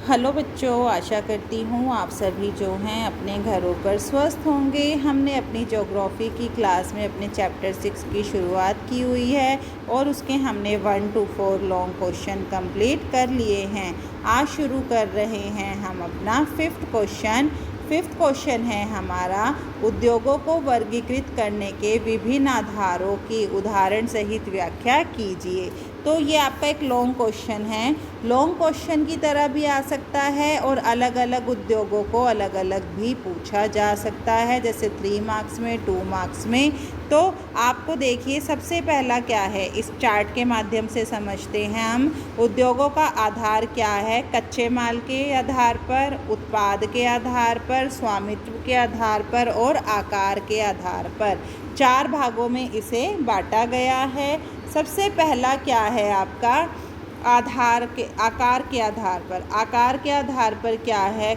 Hello बच्चों, आशा करती हूँ आप सभी जो हैं अपने घरों पर स्वस्थ होंगे। हमने अपनी ज्योग्राफी की क्लास में अपने चैप्टर 6 की शुरुआत की हुई है और उसके हमने 1 to 4 लॉन्ग क्वेश्चन कंप्लीट कर लिए हैं। आज शुरू कर रहे हैं हम अपना फिफ्थ क्वेश्चन है हमारा, उद्योगों को वर्गीकृत करने के विभिन्न आधारों की उदाहरण सहित व्याख्या कीजिए। तो ये आपका एक लॉन्ग क्वेश्चन है। लॉन्ग क्वेश्चन की तरह भी आ सकता है और अलग अलग उद्योगों को अलग अलग भी पूछा जा सकता है, जैसे 3 मार्क्स में, 2 मार्क्स में। तो आपको देखिए, सबसे पहला क्या है, इस चार्ट के माध्यम से समझते हैं हम। उद्योगों का आधार क्या है? कच्चे माल के आधार पर, उत्पाद के आधार पर, स्वामित्व के आधार पर और आकार के आधार पर 4 भागों में इसे बांटा गया है। सबसे पहला क्या है आपका? आकार के आधार पर। आकार के आधार पर क्या है?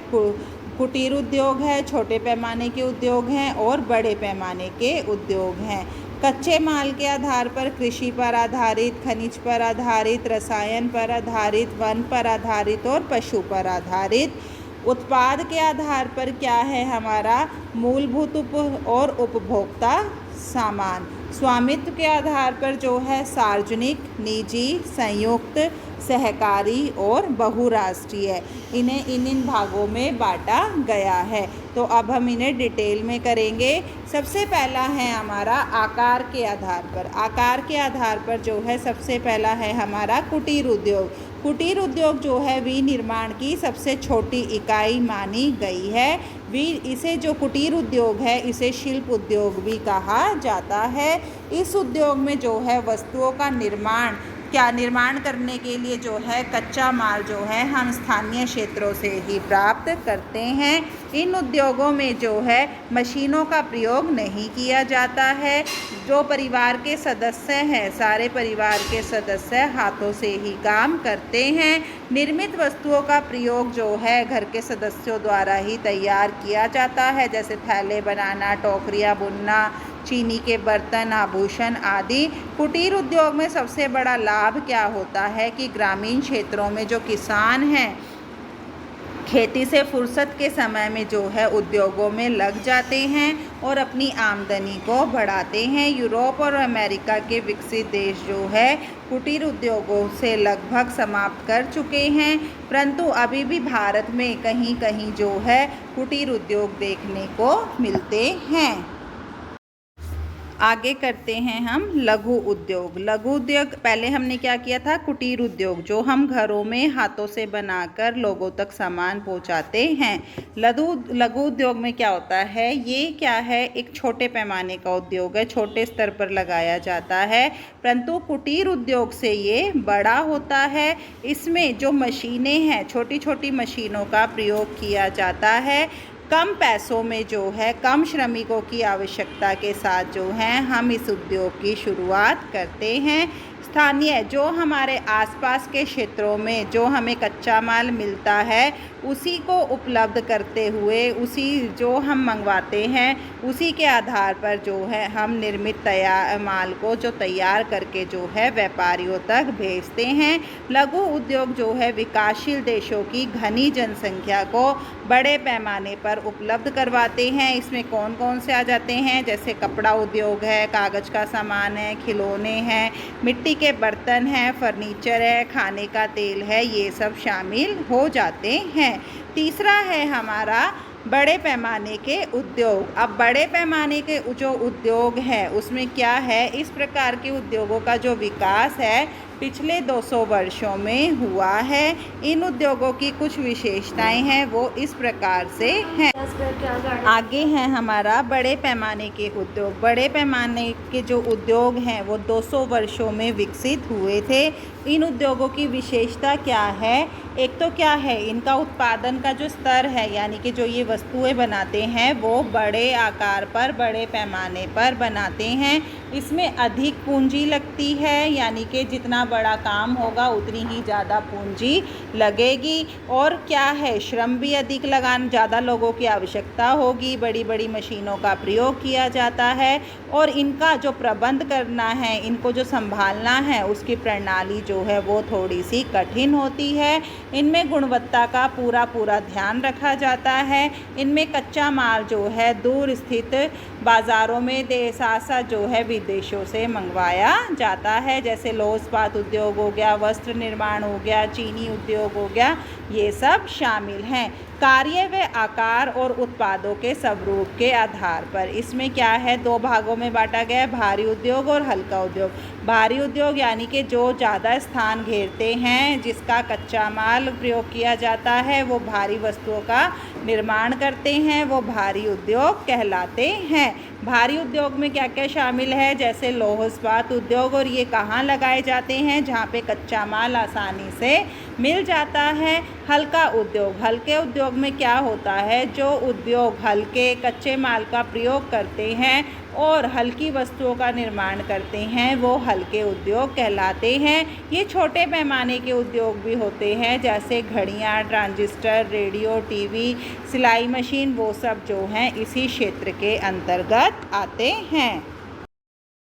कुटीर उद्योग है, छोटे पैमाने के उद्योग हैं और बड़े पैमाने के उद्योग हैं। कच्चे माल के आधार पर कृषि पर आधारित, खनिज पर आधारित, रसायन पर आधारित, वन पर आधारित और पशु पर आधारित। उत्पाद के आधार पर क्या है हमारा? मूलभूत और उपभोक्ता सामान। स्वामित्व के आधार पर जो है सार्वजनिक, निजी, संयुक्त, सहकारी और बहुराष्ट्रीय, इन्हें इन भागों में बांटा गया है। तो अब हम इन्हें डिटेल में करेंगे। सबसे पहला है हमारा आकार के आधार पर। आकार के आधार पर जो है सबसे पहला है हमारा कुटीर उद्योग। कुटीर उद्योग जो है विनिर्माण की सबसे छोटी इकाई मानी गई है। इसे जो कुटीर उद्योग है इसे शिल्प उद्योग भी कहा जाता है। इस उद्योग में जो है वस्तुओं का निर्माण करने के लिए जो है कच्चा माल जो है हम स्थानीय क्षेत्रों से ही प्राप्त करते हैं। इन उद्योगों में जो है मशीनों का प्रयोग नहीं किया जाता है। जो परिवार के सदस्य हैं, सारे परिवार के सदस्य हाथों से ही काम करते हैं। निर्मित वस्तुओं का प्रयोग जो है घर के सदस्यों द्वारा ही तैयार किया जाता है, जैसे थैले बनाना, टोकरियाँ बुनना, चीनी के बर्तन, आभूषण आदि। कुटीर उद्योग में सबसे बड़ा लाभ क्या होता है कि ग्रामीण क्षेत्रों में जो किसान हैं खेती से फुर्सत के समय में जो है उद्योगों में लग जाते हैं और अपनी आमदनी को बढ़ाते हैं। यूरोप और अमेरिका के विकसित देश जो है कुटीर उद्योगों से लगभग समाप्त कर चुके हैं, परंतु अभी भी भारत में कहीं कहीं जो है कुटीर उद्योग देखने को मिलते हैं। आगे करते हैं हम लघु उद्योग। लघु उद्योग पहले हमने क्या किया था? कुटीर उद्योग, जो हम घरों में हाथों से बनाकर लोगों तक सामान पहुंचाते हैं। लघु उद्योग में क्या होता है? ये क्या है? एक छोटे पैमाने का उद्योग है, छोटे स्तर पर लगाया जाता है, परंतु कुटीर उद्योग से ये बड़ा होता है। इसमें जो मशीनें हैं, छोटी छोटी मशीनों का प्रयोग किया जाता है। कम पैसों में जो है, कम श्रमिकों की आवश्यकता के साथ जो है हम इस उद्योग की शुरुआत करते हैं। स्थानीय, जो हमारे आसपास के क्षेत्रों में जो हमें कच्चा माल मिलता है उसी को उपलब्ध करते हुए, उसी जो हम मंगवाते हैं उसी के आधार पर जो है हम निर्मित माल को जो तैयार करके जो है व्यापारियों तक भेजते हैं। लघु उद्योग जो है विकासशील देशों की घनी जनसंख्या को बड़े पैमाने पर उपलब्ध करवाते हैं। इसमें कौन कौन से आ जाते हैं? जैसे कपड़ा उद्योग है, कागज़ का सामान है, खिलौने हैं, मिट्टी के बर्तन हैं, फर्नीचर है, खाने का तेल है, ये सब शामिल हो जाते हैं। तीसरा है हमारा बड़े पैमाने के उद्योग। अब बड़े पैमाने के जो उद्योग है उसमें क्या है? इस प्रकार के उद्योगों का जो विकास है पिछले 200 वर्षों में हुआ है। इन उद्योगों की कुछ विशेषताएं हैं, वो इस प्रकार से हैं। आगे है हमारा बड़े पैमाने के उद्योग। बड़े पैमाने के जो उद्योग हैं वो 200 वर्षों में विकसित हुए थे। इन उद्योगों की विशेषता क्या है? एक तो क्या है, इनका उत्पादन का जो स्तर है, यानी कि जो ये वस्तुएं बनाते हैं वो बड़े आकार पर, बड़े पैमाने पर बनाते हैं। इसमें अधिक पूंजी लगती है, यानी कि जितना बड़ा काम होगा उतनी ही ज़्यादा पूंजी लगेगी। और क्या है, श्रम भी अधिक लगान, ज़्यादा लोगों की आवश्यकता होगी, बड़ी बड़ी मशीनों का प्रयोग किया जाता है और इनका जो प्रबंध करना है, इनको जो संभालना है, उसकी प्रणाली जो है वो थोड़ी सी कठिन होती है। इनमें गुणवत्ता का पूरा ध्यान रखा जाता है। इनमें कच्चा माल जो है दूर स्थित बाज़ारों में साथ साथ जो है विदेशों से मंगवाया जाता है, जैसे लौह इस्पात उद्योग हो गया, वस्त्र निर्माण हो गया, चीनी उद्योग हो गया, ये सब शामिल हैं। कार्य व आकार और उत्पादों के स्वरूप के आधार पर इसमें क्या है, दो भागों में बांटा गया है, भारी उद्योग और हल्का उद्योग। भारी उद्योग यानी कि जो ज़्यादा स्थान घेरते हैं, जिसका कच्चा माल प्रयोग किया जाता है, वो भारी वस्तुओं का निर्माण करते हैं, वो भारी उद्योग कहलाते हैं। भारी उद्योग में क्या क्या शामिल है, जैसे लौह इस्पात उद्योग, और ये कहाँ लगाए जाते हैं, जहाँ पे कच्चा माल आसानी से मिल जाता है। हल्का उद्योग, हल्के उद्योग में क्या होता है, जो उद्योग हल्के कच्चे माल का प्रयोग करते हैं और हल्की वस्तुओं का निर्माण करते हैं, वो हल्के उद्योग कहलाते हैं। ये छोटे पैमाने के उद्योग भी होते हैं, जैसे घड़ियाँ, ट्रांजिस्टर, रेडियो, टीवी, सिलाई मशीन, वो सब जो हैं इसी क्षेत्र के अंतर्गत आते हैं।